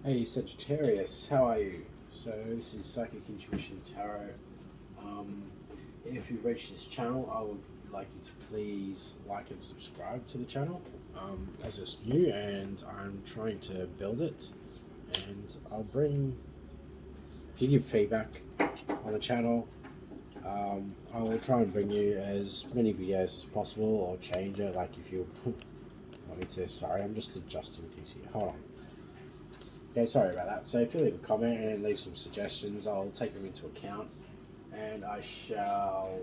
Hey Sagittarius, how are you? So this is Psychic Intuition Tarot. If you've reached this channel, I would like you to please like and subscribe to the channel, as it's new and I'm trying to build it. And if you give feedback on the channel, I will try and bring you as many videos as possible or change it, like if you want me to. Sorry, I'm just adjusting things here. Hold on. Okay, sorry about that. So if you leave a comment and leave some suggestions, I'll take them into account, and I shall,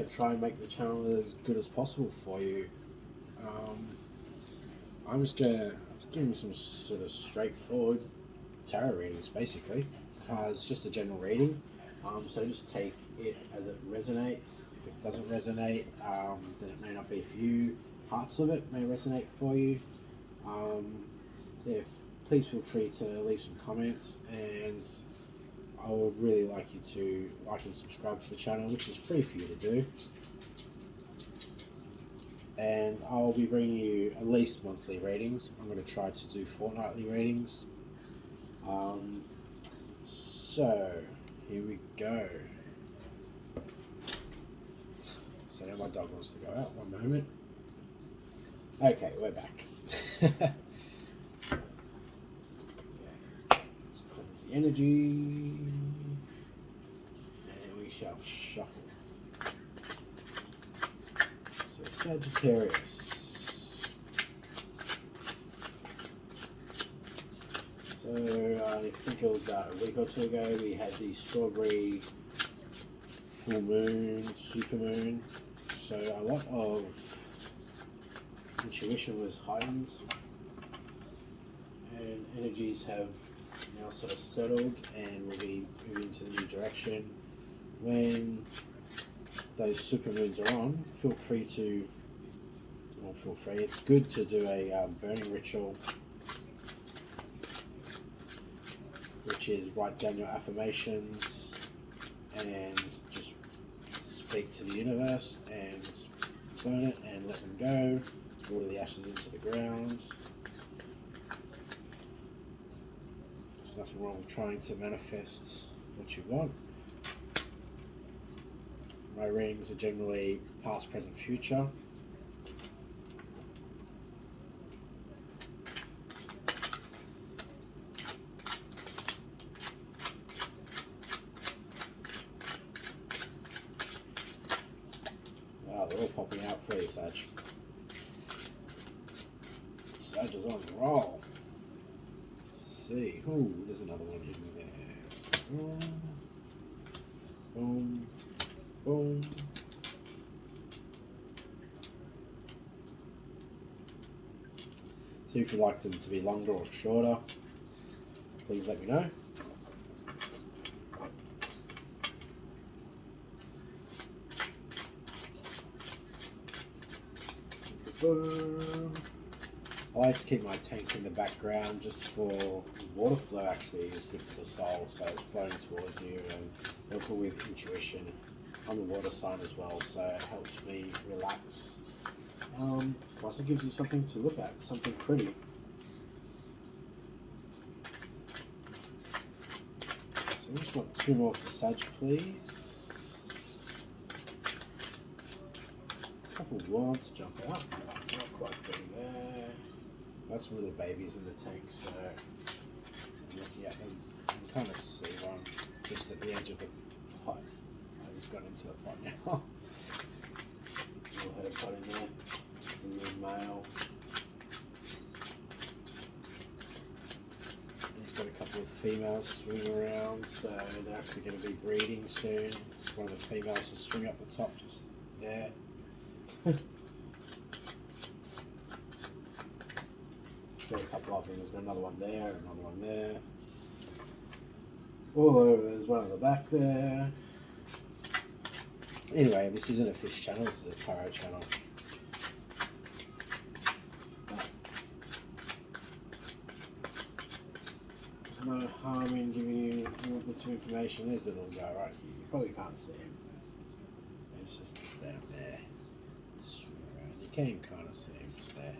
try and make the channel as good as possible for you. I'm just giving you some sort of straightforward tarot readings, basically. It's just a general reading, so just take it as it resonates. If it doesn't resonate, then it may not be for you. Parts of it may resonate for you. Please feel free to leave some comments, and I would really like you to like and subscribe to the channel, which is free for you to do. And I'll be bringing you at least monthly readings. I'm going to try to do fortnightly readings. So here we go. So now my dog wants to go out. One moment. Okay, we're back. Cleanse the energy, and we shall shuffle. So Sagittarius. So I think it was about a week or two ago we had the strawberry full moon, super moon. So a lot of intuition was heightened, and energies have now sort of settled, and we'll be moving into the new direction. When those supermoons are on, it's good to do a burning ritual, which is write down your affirmations and just speak to the universe and burn it and let them go. Water the ashes into the ground. There's nothing wrong with trying to manifest what you want. My readings are generally past, present, future. Wow, they're all popping out for you, Sag. Sag is on the roll. See. Ooh, there's another one in there. So, boom, boom. So if you'd like them to be longer or shorter, please let me know. I like to keep my tank in the background just for water flow. Actually is good for the soul, so it's flowing towards you and helpful with intuition. I'm the water sign as well, so it helps me relax. Plus it gives you something to look at, something pretty. So I just want two more for Sag, please. A couple more to jump out. Not quite getting there. Got some little babies in the tank, so I'm looking at them. I can kind of see one just at the edge of the pot. Oh, he's gone into the pot now. Little herb pot in there. It's a little male. And he's got a couple of females swimming around, so they're actually going to be breeding soon. It's one of the females to swing up the top just there. Got a couple of them. There's got another one there, another one there. All over. There's one at the back there. Anyway, this isn't a fish channel. This is a tarot channel. There's no harm in giving you little bits of information. There's a little guy right here. You probably can't see him. It's just down there. You can kind of see him just there.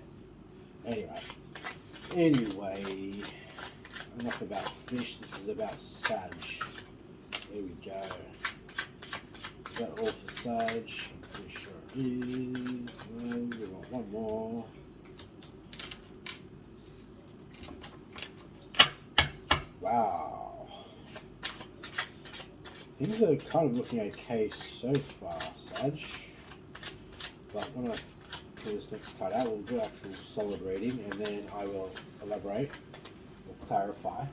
Anyway, enough about fish. This is about Sag. There we go. Is that all for Sag? I'm pretty sure it is. No, we want one more. Wow. Things are kind of looking okay so far, Sag. But when I pull this next card out, we'll do actual solid reading, and then I will elaborate or clarify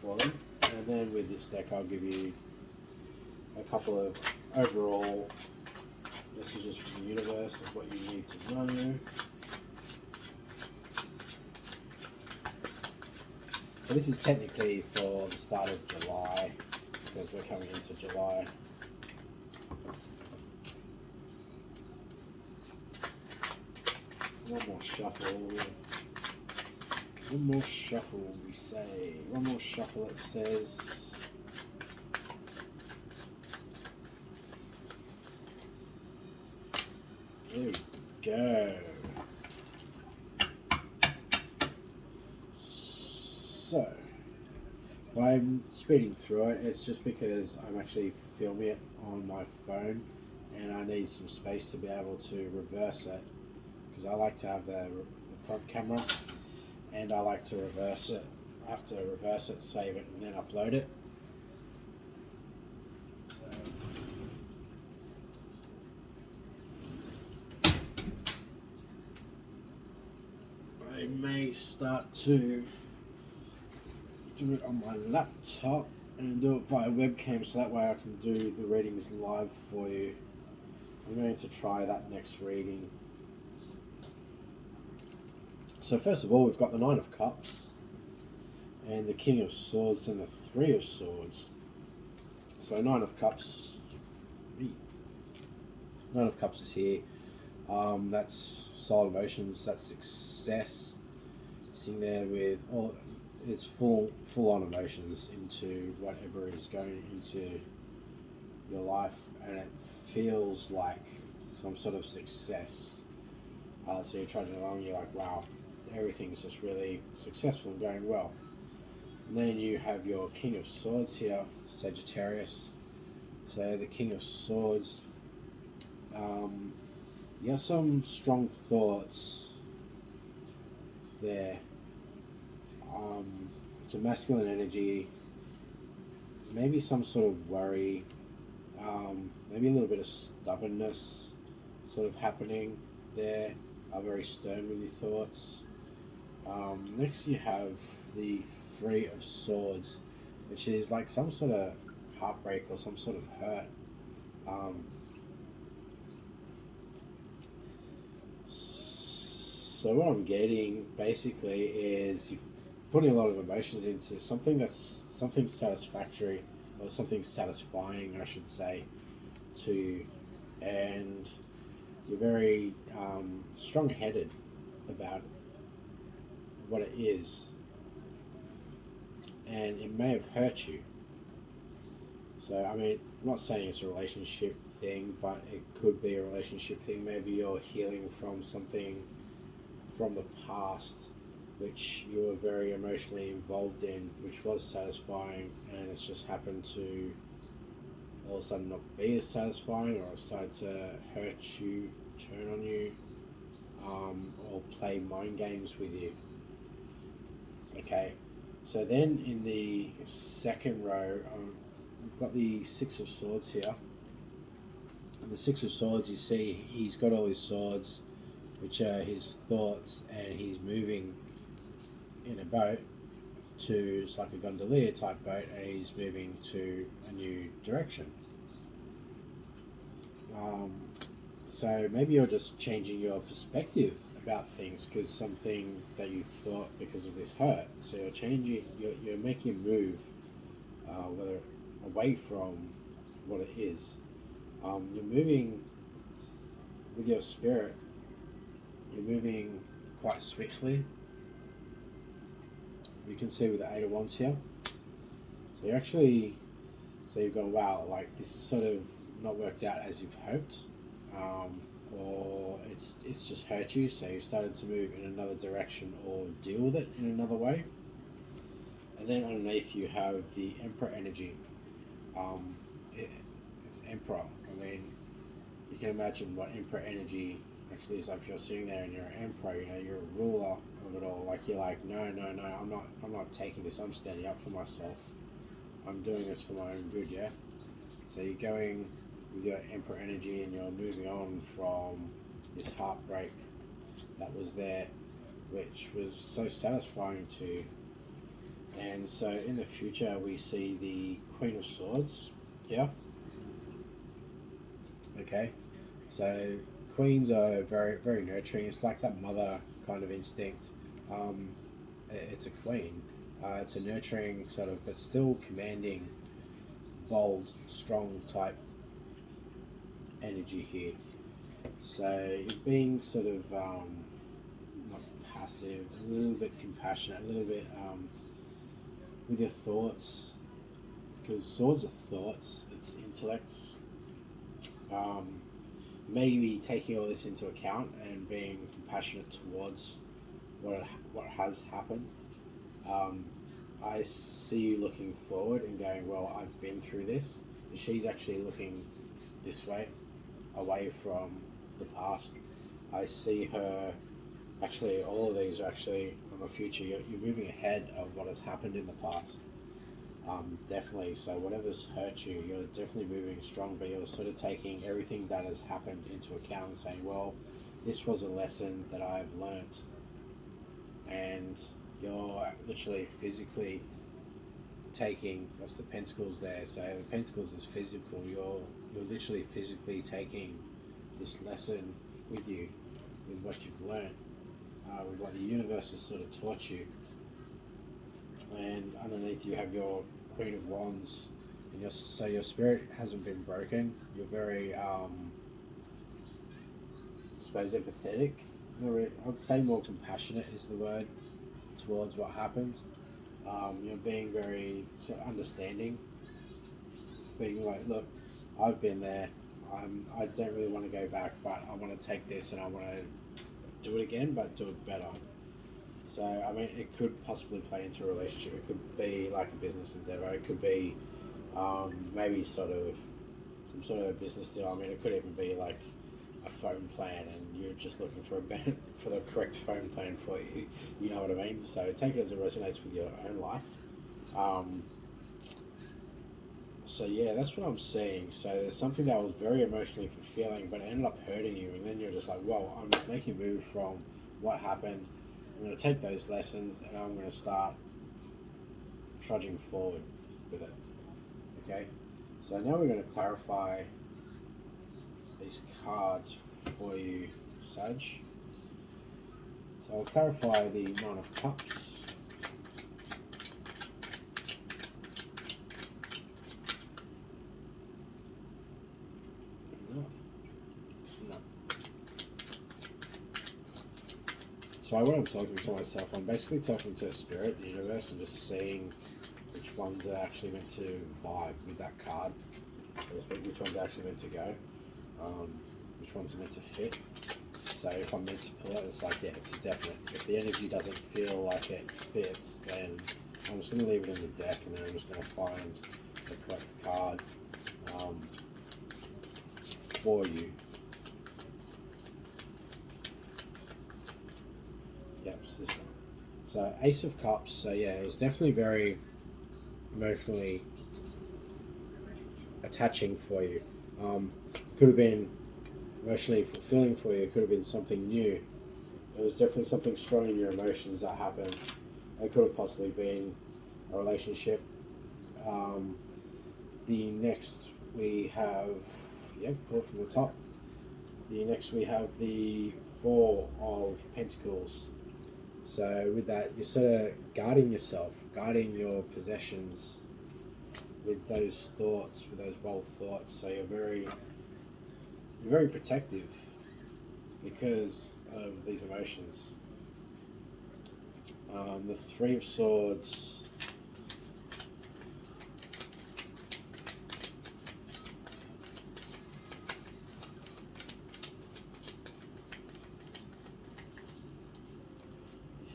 for them. And then with this deck, I'll give you a couple of overall messages from the universe of what you need to know. So this is technically for the start of July, because we're coming into July. One more shuffle. One more shuffle, we say. One more shuffle, it says. There we go. So, if I'm speeding through it, it's just because I'm actually filming it on my phone and I need some space to be able to reverse it, because I like to have the front camera and I like to reverse it. I have to reverse it, save it, and then upload it. I may start to do it on my laptop and do it via webcam, so that way I can do the readings live for you. I'm going to try that next reading. So first of all, we've got the Nine of Cups and the King of Swords and the Three of Swords. So Nine of Cups is here. That's solid emotions, that's success. Sitting there with all it's full on emotions into whatever is going into your life, and it feels like some sort of success. So you're trudging along, you're like, wow, everything's just really successful and going well. And then you have your King of Swords here, Sagittarius. So the King of Swords, you have some strong thoughts there. It's a masculine energy, maybe some sort of worry, maybe a little bit of stubbornness sort of happening there. Very stern with your thoughts. Next you have the Three of Swords, which is like some sort of heartbreak or some sort of hurt. So what I'm getting basically is you're putting a lot of emotions into something satisfactory, or something satisfying, I should say, to you, and you're very strong-headed about what it is, and it may have hurt you. So I mean, I'm not saying it's a relationship thing, but it could be a relationship thing. Maybe you're healing from something from the past which you were very emotionally involved in, which was satisfying, and it's just happened to all of a sudden not be as satisfying, or started to hurt you, turn on you, or play mind games with you. Okay, so then in the second row, we've got the Six of Swords here. And the Six of Swords, you see, he's got all his swords, which are his thoughts, and he's moving in a boat to, it's like a gondolier type boat, and he's moving to a new direction. So maybe you're just changing your perspective about things because something that you thought because of this hurt. So you're changing, you're making a move, whether away from what it is. You're moving with your spirit. You're moving quite swiftly. You can see with the Eight of Wands here. So you're actually, so you've gone, wow, like this is sort of not worked out as you've hoped, or it's just hurt you. So you've started to move in another direction or deal with it in another way. And then underneath you have the Emperor energy. Um, it's Emperor. I mean, you can imagine what Emperor energy actually is like. If you're sitting there and you're an Emperor, you know, you're a ruler of it all. Like you're like, no, no, no, I'm not taking this. I'm standing up for myself. I'm doing this for my own good. Yeah. So you're going with your Emperor energy, and you're moving on from this heartbreak that was there, which was so satisfying to you. And so in the future, we see the Queen of Swords here. Okay, so queens are very, very nurturing. It's like that mother kind of instinct. Um, it's a queen. It's a nurturing sort of, but still commanding, bold, strong type energy here. So you're being sort of not passive, a little bit compassionate, a little bit with your thoughts, because swords are thoughts. It's intellects. Um, Maybe taking all this into account and being compassionate towards what has happened. Um, I see you looking forward and going, well, I've been through this. She's actually looking this way, away from the past. I see her. Actually, all of these are actually on the future. You're moving ahead of what has happened in the past. Definitely. So whatever's hurt you, you're definitely moving strong, but you're sort of taking everything that has happened into account and saying, well, this was a lesson that I've learnt, and you're literally physically taking. That's the pentacles there. So the pentacles is physical. You're literally physically taking this lesson with you, with what you've learnt, with what the universe has sort of taught you. And underneath you have your Queen of Wands, and so your spirit hasn't been broken. You're very, I suppose, empathetic. I'd say more compassionate is the word towards what happened. You're being very sort of understanding, being like, look, I've been there. I don't really want to go back, but I want to take this and I want to do it again, but do it better. So, I mean, it could possibly play into a relationship. It could be like a business endeavor. It could be maybe sort of some sort of business deal. I mean, it could even be like a phone plan, and you're just looking for for the correct phone plan for you. You know what I mean? So take it as it resonates with your own life. Um, so yeah, that's what I'm seeing. So there's something that was very emotionally fulfilling, but it ended up hurting you, and then you're just like, whoa, I'm making a move from what happened. I'm going to take those lessons and I'm going to start trudging forward with it. Okay, so now we're going to clarify these cards for you, Sag. So I'll clarify the Nine of Cups. No. So when I'm talking to myself, I'm basically talking to Spirit, the universe, and just seeing which ones are actually meant to vibe with that card. So which one's actually meant to go, which one's meant to fit. So if I'm meant to pull it, it's like, yeah, it's a definite. If the energy doesn't feel like it fits, then I'm just going to leave it in the deck, and then I'm just going to find the correct card for you. Yep, it's this one. So Ace of Cups. So yeah, it was definitely very emotionally attaching for you. Could have been emotionally fulfilling for you. It could have been something new. There was definitely something strong in your emotions that happened. It could have possibly been a relationship. The next we have, pull from the top. The next we have the Four of Pentacles. So with that, you're sort of guarding yourself, guarding your possessions with those thoughts, with those bold thoughts. So you're very protective because of these emotions. The Three of Swords.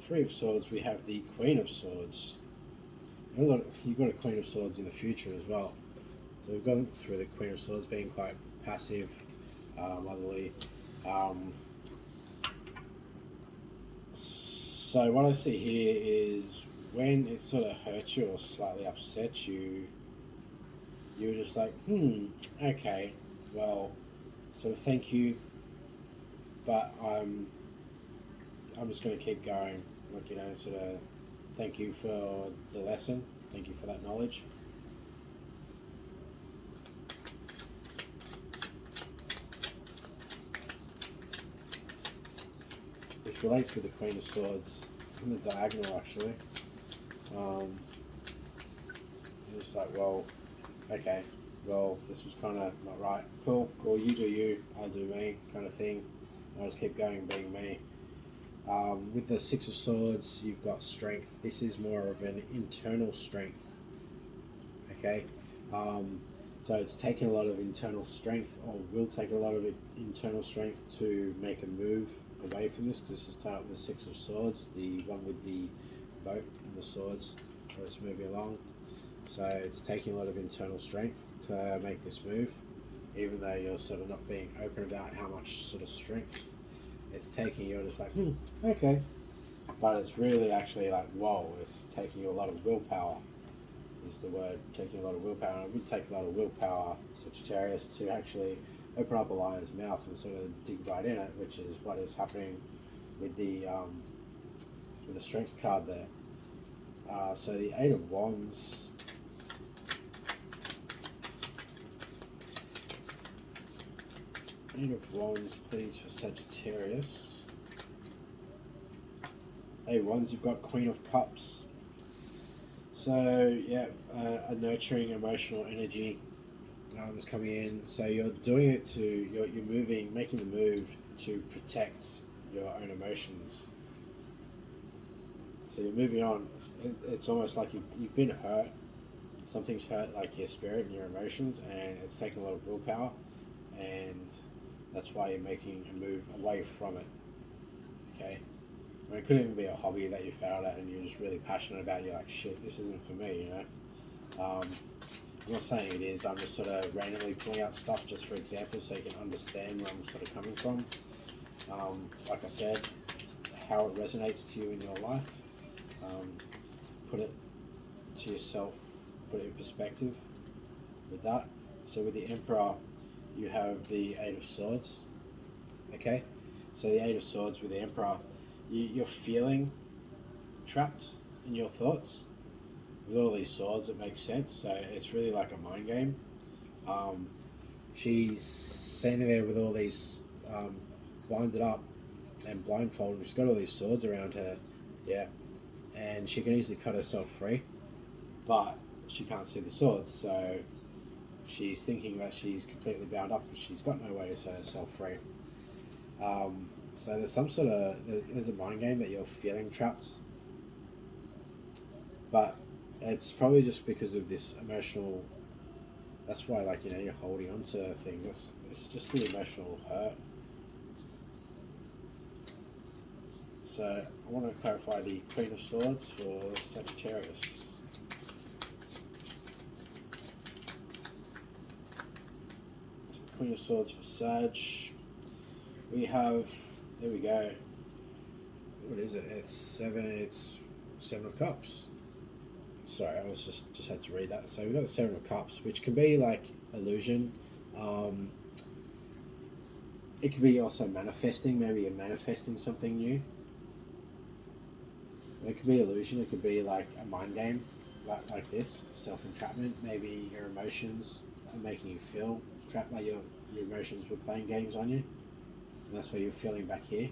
Three of Swords, we have the Queen of Swords. You've got a Queen of Swords in the future as well. So we've gone through the Queen of Swords being quite passive, motherly. Um, so what I see here is when it sort of hurts you or slightly upsets you, you're just like, okay, well, so thank you, but I'm just going to keep going. Like, sort of thank you for the lesson, thank you for that knowledge. Which relates to the Queen of Swords in the diagonal, actually. It's like, well, okay, well, this was kind of not right. Cool, well, you do you, I'll do me, kind of thing. I'll just keep going being me. With the Six of Swords, you've got strength. This is more of an internal strength. Okay, so it's taking a lot of internal strength, or will take a lot of internal strength to make a move away from this, because this is tied up with the Six of Swords, the one with the boat and the swords, where it's moving along. So it's taking a lot of internal strength to make this move, even though you're sort of not being open about how much sort of strength it's taking. You're just like, okay. But it's really actually like, whoa, it's taking you a lot of willpower, is the word, taking a lot of willpower. And it would take a lot of willpower, Sagittarius, to actually open up a lion's mouth and sort of dig right in it, which is what is happening with the strength card there. So the Eight of Wands. Eight of Wands, please, for Sagittarius. Eight of Wands, you've got Queen of Cups. So, yeah, a nurturing emotional energy is coming in. So you're doing it to, you're moving, making the move to protect your own emotions. So you're moving on. It's almost like you've been hurt. Something's hurt, like your spirit and your emotions, and it's taken a lot of willpower, and that's why you're making a move away from it. Okay? I mean, it could even be a hobby that you failed at and you're just really passionate about. You're like, shit, this isn't for me, I'm not saying it is. I'm just sort of randomly pulling out stuff just for example, so you can understand where I'm sort of coming from. Like I said, how it resonates to you in your life. Put it to yourself, put it in perspective with that. So with the Emperor, you have the Eight of Swords. Okay, so the Eight of Swords with the Emperor, you're feeling trapped in your thoughts. With all these swords, it makes sense. So it's really like a mind game. She's standing there with all these blinded up and blindfolded. She's got all these swords around her, yeah, and she can easily cut herself free, but she can't see the swords. So she's thinking that she's completely bound up, but she's got no way to set herself free. So there's some sort of, there's a mind game that you're feeling trapped, but it's probably just because of this emotional, that's why, like, you're holding on to things. It's just the emotional hurt. So I want to clarify the Queen of Swords for Sagittarius. So Queen of Swords for Sag. We have, there we go. What is it? It's Seven of Cups. Sorry, I was just had to read that. So we've got the Seven of Cups, which can be like illusion. It could be also manifesting. Maybe you're manifesting something new. It could be illusion. It could be like a mind game, like this, self-entrapment. Maybe your emotions are making you feel trapped, like your emotions were playing games on you. And that's why you're feeling back here.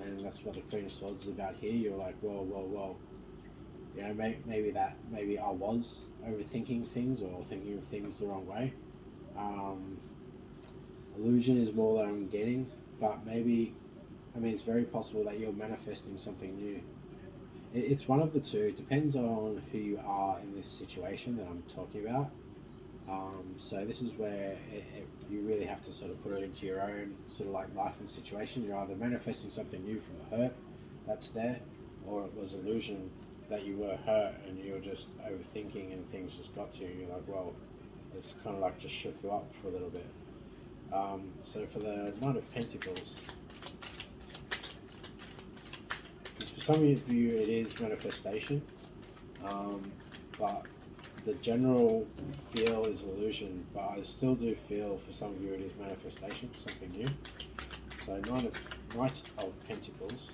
And that's what the Queen of Swords is about here. You're like, whoa. Maybe I was overthinking things or thinking of things the wrong way. Illusion is more that I'm getting, but maybe, it's very possible that you're manifesting something new. It's one of the two. It depends on who you are in this situation that I'm talking about. So this is where you really have to sort of put it into your own sort of like life and situation. You're either manifesting something new from the hurt that's there, or it was illusion that you were hurt and you were just overthinking and things just got to you. You're like, well, it's kind of like just shook you up for a little bit. So for the Knight of Pentacles, for some of you it is manifestation, but the general feel is illusion, but I still do feel for some of you it is manifestation for something new. So Knight of Pentacles,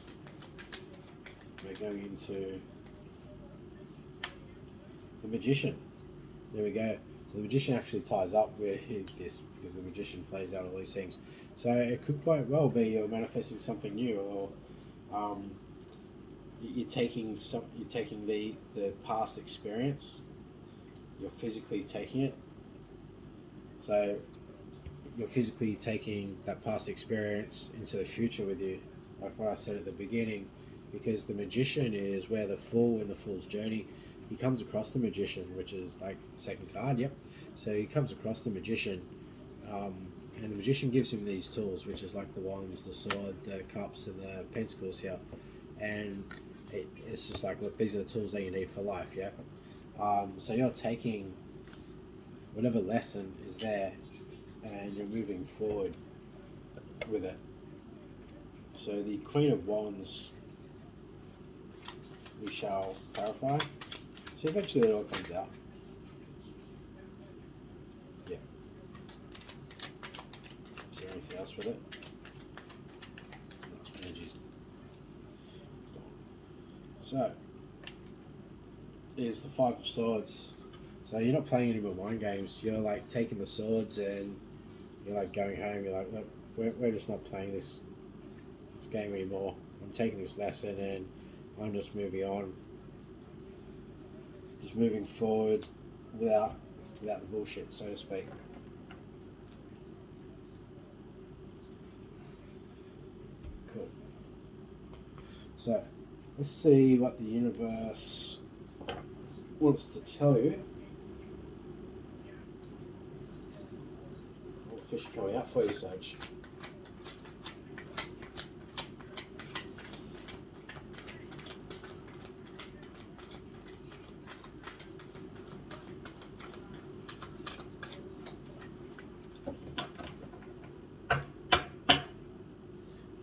we're going into the Magician. There we go. So the Magician actually ties up with this, because the Magician plays out all these things. So it could quite well be you're manifesting something new, or you're taking the past experience, you're physically taking it. So you're physically taking that past experience into the future with you, like what I said at the beginning, because the Magician is where the Fool in the Fool's Journey, he comes across the Magician, which is like the second card, yep. So he comes across the Magician, and the Magician gives him these tools, which is like the wands, the sword, the cups, and the pentacles here. And it's just like, look, these are the tools that you need for life, yeah? So you're taking whatever lesson is there, and you're moving forward with it. So the Queen of Wands, we shall clarify. So eventually it all comes out. Yeah. Is there anything else with it? No, energy's gone. So, is the Five of Swords. So you're not playing any more mind games. You're like taking the swords and you're like going home. You're like, look, we're just not playing this game anymore. I'm taking this lesson and I'm just moving on. Just moving forward without the bullshit, so to speak. Cool. So let's see what the universe wants to tell you. All the fish coming out for you, Sage.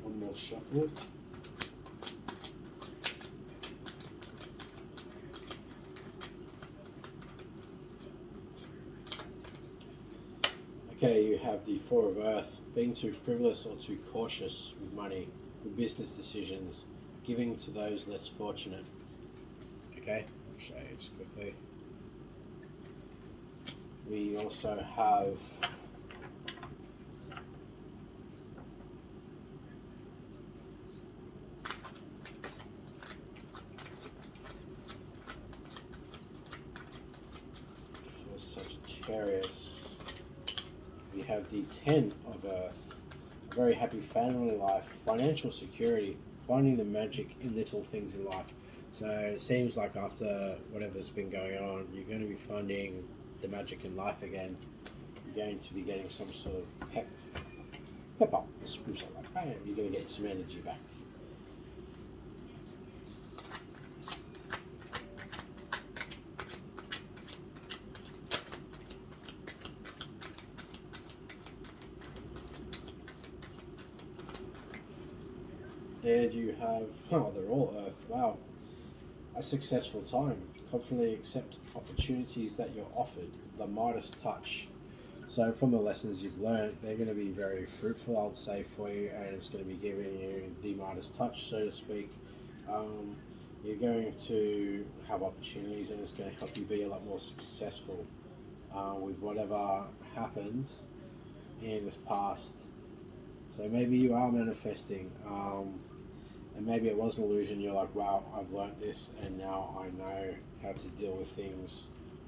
One more shuffle. Okay, you have the Four of Earth, being too frivolous or too cautious with money, with business decisions, giving to those less fortunate. Okay, I'll show you just quickly. We also have for Sagittarius, we have the Ten of Earth, a very happy family life, financial security, finding the magic in little things in life. So it seems like after whatever's been going on, you're going to be finding the magic in life again. You're going to be getting some sort of pep up, a spruce up, like bam, you're going to get some energy back. And you have, oh, they're all Earth, wow. A successful time. Confidently accept opportunities that you're offered. The Midas touch. So from the lessons you've learned, they're going to be very fruitful, I would say, for you, and it's going to be giving you the Midas touch, so to speak. You're going to have opportunities, and it's going to help you be a lot more successful with whatever happens in this past. So maybe you are manifesting, and maybe it was an illusion. You're like, wow, I've learnt this, and now I know how to deal with things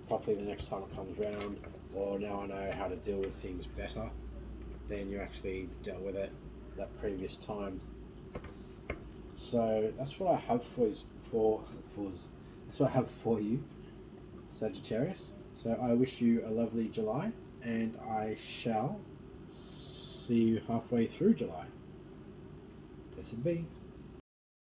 properly the next time it comes round, or now I know how to deal with things better than you actually dealt with it that previous time. So that's what I have that's what I have for you, Sagittarius. So I wish you a lovely July, and I shall see you halfway through July. Blessed be.